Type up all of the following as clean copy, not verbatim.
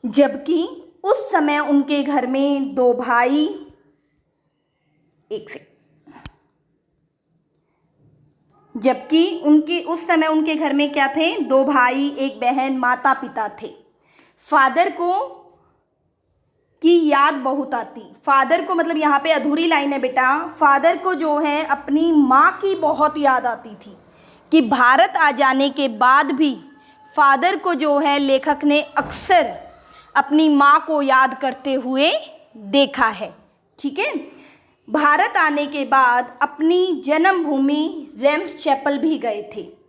जबकि उस समय उनके घर में दो भाई, एक से जबकि उस समय उनके घर में क्या थे, दो भाई, एक बहन, माता पिता थे। फादर को की याद बहुत आती। फादर को मतलब यहाँ पे अधूरी लाइन है बेटा, फादर को जो है अपनी माँ की बहुत याद आती थी, कि भारत आ जाने के बाद भी फादर को जो है लेखक ने अक्सर अपनी माँ को याद करते हुए देखा है। ठीक है। भारत आने के बाद अपनी जन्मभूमि रेम्स चैपल भी गए थे।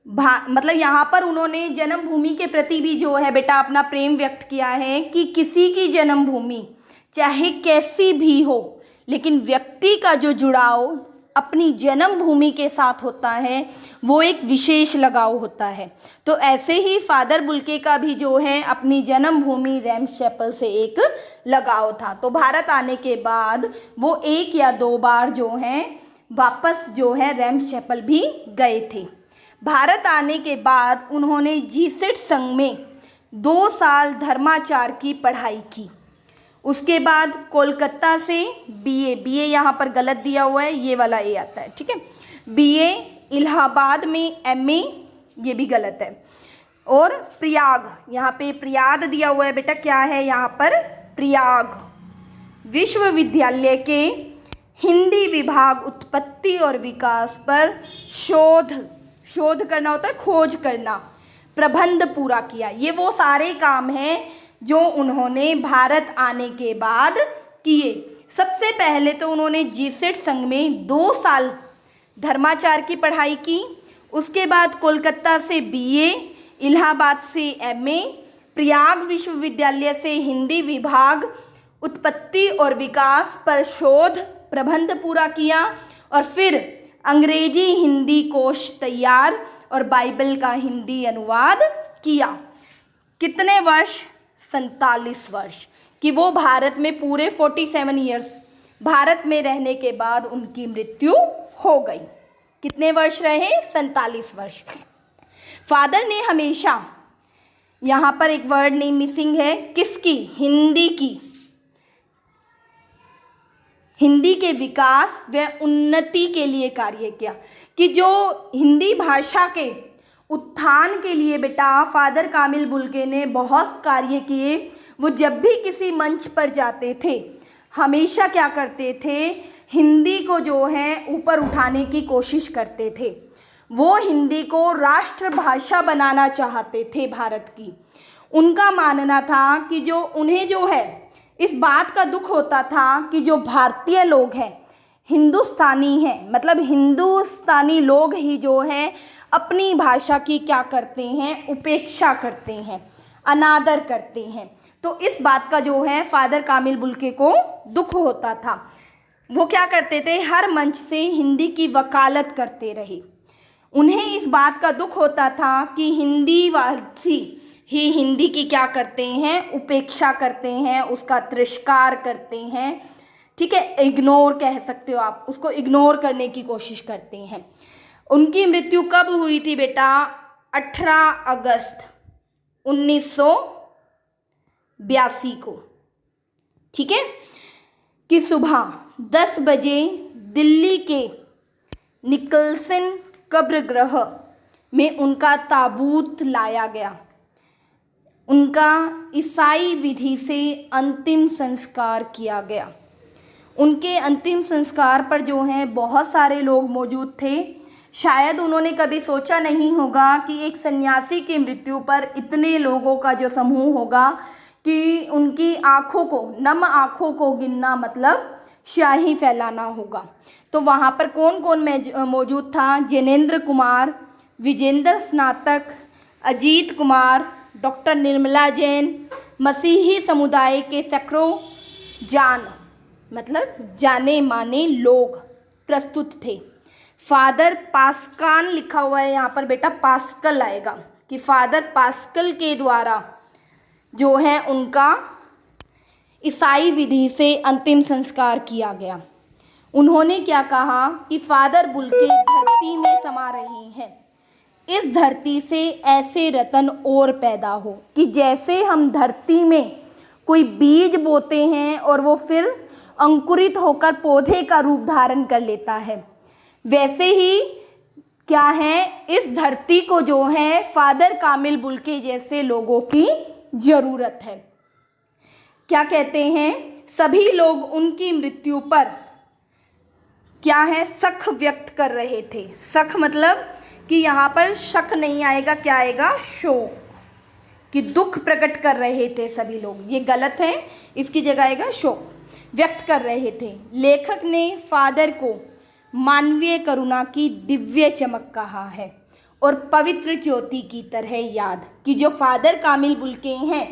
मतलब यहाँ पर उन्होंने जन्मभूमि के प्रति भी जो है बेटा अपना प्रेम व्यक्त किया है, कि किसी की जन्मभूमि चाहे कैसी भी हो, लेकिन व्यक्ति का जो जुड़ाव अपनी जन्मभूमि के साथ होता है वो एक विशेष लगाव होता है। तो ऐसे ही फादर बुल्के का भी जो है अपनी जन्मभूमि रेम्स चैपल से एक लगाव था। तो भारत आने के बाद वो एक या दो बार जो है वापस जो है रेम्स चैपल भी गए थे। भारत आने के बाद उन्होंने जीसेट संघ में 2 साल धर्माचार की पढ़ाई की। उसके बाद कोलकाता से बीए यहाँ पर गलत दिया हुआ है, ये वाला ए आता है, ठीक है। बीए, इलाहाबाद में एमए, ये भी गलत है। और प्रयाग, यहाँ पे प्रयाग दिया हुआ है बेटा, क्या है यहाँ पर, प्रयाग विश्वविद्यालय के हिंदी विभाग उत्पत्ति और विकास पर शोध करना होता है, खोज करना, प्रबंध पूरा किया। ये वो सारे काम हैं जो उन्होंने भारत आने के बाद किए। सबसे पहले तो उन्होंने जीसेट संघ में 2 साल धर्माचार की पढ़ाई की। उसके बाद कोलकाता से बीए, इलाहाबाद से एमए, प्रयाग विश्वविद्यालय से हिंदी विभाग उत्पत्ति और विकास पर शोध प्रबंध पूरा किया, और फिर अंग्रेजी हिंदी कोश तैयार और बाइबल का हिंदी अनुवाद किया। कितने वर्ष, 47 वर्ष, कि वो भारत में पूरे 47 ईयर्स भारत में रहने के बाद उनकी मृत्यु हो गई। कितने वर्ष रहे, 47 वर्ष। फादर ने हमेशा, यहाँ पर एक वर्ड नेम मिसिंग है, किसकी, हिंदी की, हिंदी के विकास व उन्नति के लिए कार्य किया। कि जो हिंदी भाषा के उत्थान के लिए बेटा फादर कामिल बुल्के ने बहुत कार्य किए। वो जब भी किसी मंच पर जाते थे हमेशा क्या करते थे, हिंदी को जो है ऊपर उठाने की कोशिश करते थे। वो हिंदी को राष्ट्रभाषा बनाना चाहते थे भारत की। उनका मानना था कि जो उन्हें जो है इस बात का दुख होता था कि जो भारतीय लोग हैं, हिंदुस्तानी हैं, मतलब हिंदुस्तानी लोग ही जो हैं अपनी भाषा की क्या करते हैं, उपेक्षा करते हैं, अनादर करते हैं। तो इस बात का जो है फादर कामिल बुल्के को दुख होता था। वो क्या करते थे, हर मंच से हिंदी की वकालत करते रहे। उन्हें इस बात का दुख होता था कि हिंदी वासी ही हिंदी की क्या करते हैं, उपेक्षा करते हैं, उसका तिरस्कार करते हैं, ठीक है, इग्नोर कह सकते हो आप, उसको इग्नोर करने की कोशिश करते हैं। उनकी मृत्यु कब हुई थी बेटा, 18 अगस्त 1982 को, ठीक है, कि सुबह 10 बजे दिल्ली के निकलसन कब्रगृह में उनका ताबूत लाया गया। उनका ईसाई विधि से अंतिम संस्कार किया गया। उनके अंतिम संस्कार पर जो है बहुत सारे लोग मौजूद थे। शायद उन्होंने कभी सोचा नहीं होगा कि एक सन्यासी की मृत्यु पर इतने लोगों का जो समूह होगा, कि उनकी आँखों को, नम आँखों को गिनना मतलब स्याही फैलाना होगा। तो वहाँ पर कौन कौन मौजूद था, जैनेंद्र कुमार, विजेंद्र स्नातक, अजीत कुमार, डॉक्टर निर्मला जैन, मसीही समुदाय के सैकड़ों मतलब जाने माने लोग प्रस्तुत थे। फादर पास्कल लिखा हुआ है यहाँ पर बेटा, पास्कल आएगा, कि फादर पास्कल के द्वारा जो है उनका ईसाई विधि से अंतिम संस्कार किया गया। उन्होंने क्या कहा कि फादर बुल्के धरती में समा रहे हैं, इस धरती से ऐसे रतन और पैदा हो। कि जैसे हम धरती में कोई बीज बोते हैं और वो फिर अंकुरित होकर पौधे का रूप धारण कर लेता है, वैसे ही क्या है, इस धरती को जो है फादर कामिल बुल्के जैसे लोगों की ज़रूरत है। क्या कहते हैं, सभी लोग उनकी मृत्यु पर क्या है, शक व्यक्त कर रहे थे। शक मतलब कि यहाँ पर शक नहीं आएगा, क्या आएगा, शोक, कि दुख प्रकट कर रहे थे सभी लोग। ये गलत है, इसकी जगह आएगा शोक व्यक्त कर रहे थे। लेखक ने फादर को मानवीय करुणा की दिव्य चमक कहा है और पवित्र ज्योति की तरह याद। कि जो फादर कामिल बुल्के हैं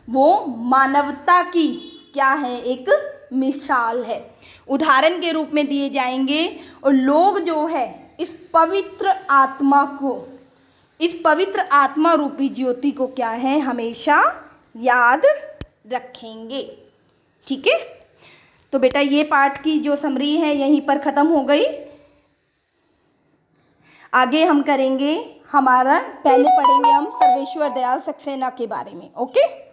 वो मानवता की क्या है, एक मिसाल है, उदाहरण के रूप में दिए जाएंगे। और लोग जो है इस पवित्र आत्मा रूपी ज्योति को क्या है, हमेशा याद रखेंगे। ठीक है, तो बेटा ये पाठ की जो समरी है यहीं पर ख़त्म हो गई। आगे हम करेंगे, पहले पढ़ेंगे हम सर्वेश्वर दयाल सक्सेना के बारे में। ओके।